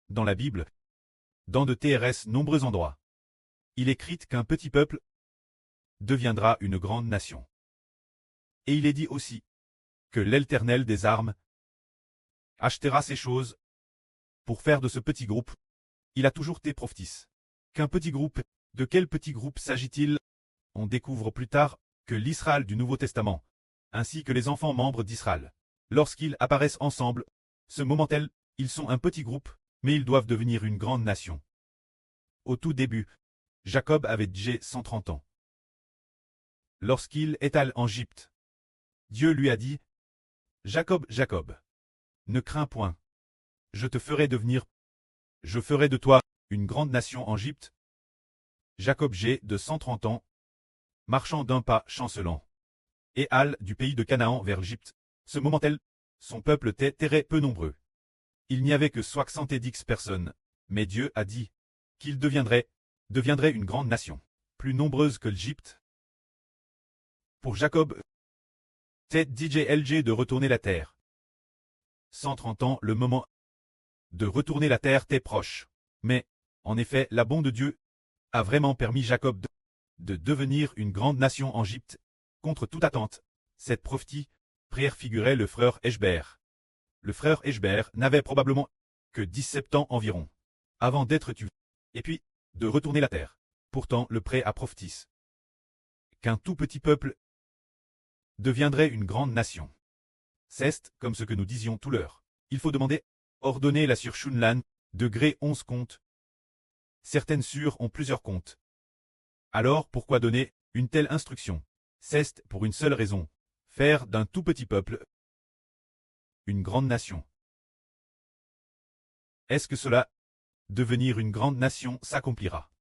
dans la Bible, dans de TRS nombreux endroits, il est écrit qu'un petit peuple deviendra une grande nation. Et il est dit aussi que l'Éternel des armes achètera ces choses pour faire de ce petit groupe. Il a toujours été prophétise. Qu'un petit groupe, de quel petit groupe s'agit-il? On découvre plus tard que l'Israël du Nouveau Testament, ainsi que les enfants membres d'Israël, lorsqu'ils apparaissent ensemble, ce moment-là, ils sont un petit groupe, mais ils doivent devenir une grande nation. Au tout début, Jacob avait déjà 130 ans. Lorsqu'il est allé en Égypte, Dieu lui a dit, « Jacob, Jacob, ne crains point. Je te ferai devenir, je ferai de toi une grande nation en Égypte. » Jacob j'ai de 130 ans, marchant d'un pas chancelant, et all du pays de Canaan vers l'Égypte. Ce moment-là, son peuple était très peu nombreux. Il n'y avait que 70 personnes, mais Dieu a dit qu'il deviendrait une grande nation, plus nombreuse que l'Égypte. Pour Jacob, c'est DJLG de retourner la terre. 130 ans, le moment de retourner la terre t'est proche. Mais, en effet, la bonté de Dieu a vraiment permis Jacob de devenir une grande nation en Égypte, contre toute attente. Cette prophétie préfigurait le frère Échbert. Le frère Échbert n'avait probablement que 17 ans environ, avant d'être tué, et puis, de retourner la terre. Pourtant, le pré a prophétisé qu'un tout petit peuple deviendrait une grande nation. C'est comme ce que nous disions tout l'heure. Il faut demander, ordonner la sur Shunlan, degré 11 comptes. Certaines sûres ont plusieurs comptes. Alors pourquoi donner une telle instruction? C'est pour une seule raison, faire d'un tout petit peuple une grande nation. Est-ce que cela, devenir une grande nation, s'accomplira?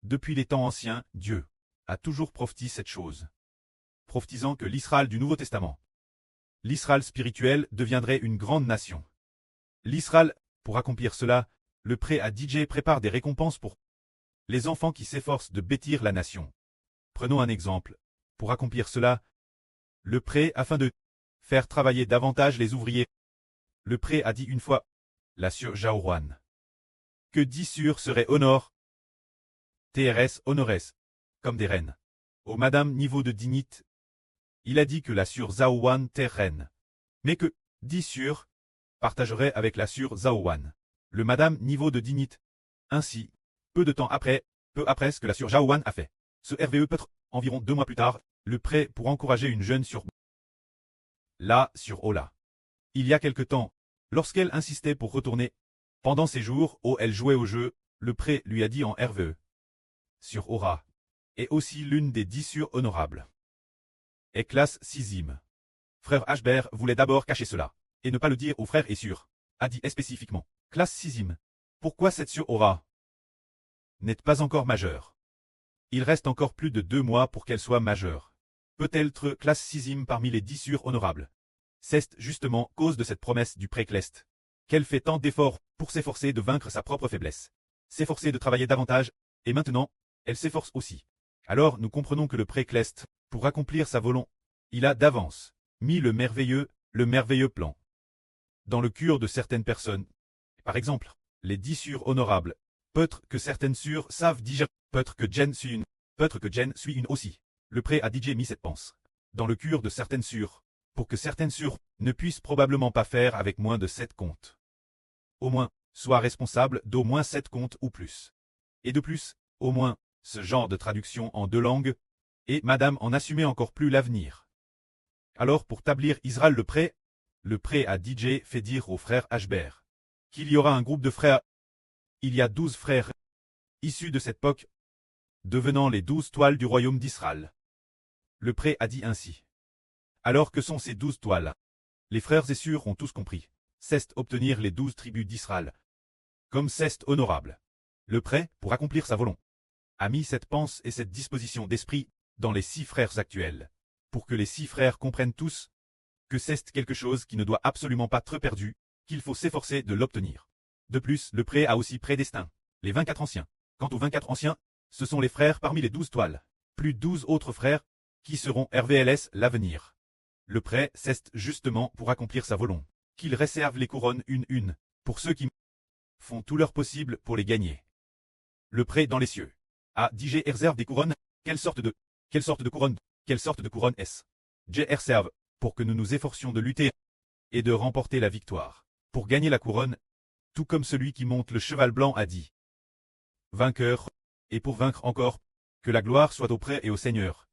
Depuis les temps anciens, Dieu a toujours prophétisé cette chose, prophétisant que l'Israël du Nouveau Testament, l'Israël spirituel, deviendrait une grande nation. L'Israël, pour accomplir cela, le pré à DJ prépare des récompenses pour les enfants qui s'efforcent de bâtir la nation. Prenons un exemple. Pour accomplir cela, le pré, afin de faire travailler davantage les ouvriers, le pré a dit une fois, la sur Jaourouane, que 10 sur seraient honor, TRS honores, comme des reines. Au madame niveau de dignité, il a dit que la sur Zaouane était reine, mais que 10 sur partagerait avec la sur Zaouane, le madame niveau de dignité. Ainsi, peu de temps après, peu après ce que la sur Jaouane a fait, ce RVE peut-être, environ 2 mois plus tard, le prêt pour encourager une jeune sur là sur Ola. Il y a quelque temps, lorsqu'elle insistait pour retourner, pendant ces jours où elle jouait au jeu, le prêt lui a dit en RVE. Sur Aura. Et aussi l'une des 10 sur honorables. Et classe 6e. Frère Ashbert voulait d'abord cacher cela, et ne pas le dire aux frères et sœurs, a dit spécifiquement. Classe 6e. Pourquoi cette sur Aura n'est pas encore majeure? Il reste encore plus de 2 mois pour qu'elle soit majeure. Peut-elle être classe 6e parmi les 10 sur honorables? C'est justement cause de cette promesse du précleste qu'elle fait tant d'efforts pour s'efforcer de vaincre sa propre faiblesse, s'efforcer de travailler davantage, et maintenant, elle s'efforce aussi. Alors nous comprenons que le précleste, pour accomplir sa volonté, il a d'avance mis le merveilleux plan dans le cœur de certaines personnes. Par exemple, les 10 sur honorables. Peut-être que certaines sûres savent digérer, peut-être que Jen suit une, peut-être que Jen suit une aussi. Le pré a DJ mis cette pense dans le cœur de certaines sûres, pour que certaines sûres ne puissent probablement pas faire avec moins de 7 comptes. Au moins, soit responsable d'au moins 7 comptes ou plus. Et de plus, au moins, ce genre de traduction en 2 langues, et madame en assumait encore plus l'avenir. Alors pour établir Israël le pré a DJ fait dire au frère Ashbert qu'il y aura un groupe de frères. Il y a 12 frères issus de cette époque, devenant les 12 toiles du royaume d'Israël. Le pré a dit ainsi. Alors que sont ces 12 toiles? Les frères et sœurs ont tous compris. C'est obtenir les 12 tribus d'Israël. Comme c'est honorable. Le pré, pour accomplir sa volonté, a mis cette pensée et cette disposition d'esprit dans les 6 frères actuels, pour que les 6 frères comprennent tous que c'est quelque chose qui ne doit absolument pas être perdu, qu'il faut s'efforcer de l'obtenir. De plus, le pré a aussi prédestiné les 24 anciens. Quant aux 24 anciens, ce sont les frères parmi les 12 toiles, plus 12 autres frères, qui seront RVLS l'avenir. Le pré, c'est justement pour accomplir sa volonté, qu'il réserve les couronnes une, pour ceux qui font tout leur possible pour les gagner. Le prêt dans les cieux. Ah, DJ réserve des couronnes. Quelle sorte de couronne? Quelle sorte de couronne est-ce? J réserve pour que nous nous efforcions de lutter et de remporter la victoire. Pour gagner la couronne, tout comme celui qui monte le cheval blanc a dit. Vainqueur, et pour vaincre encore, que la gloire soit auprès et au Seigneur.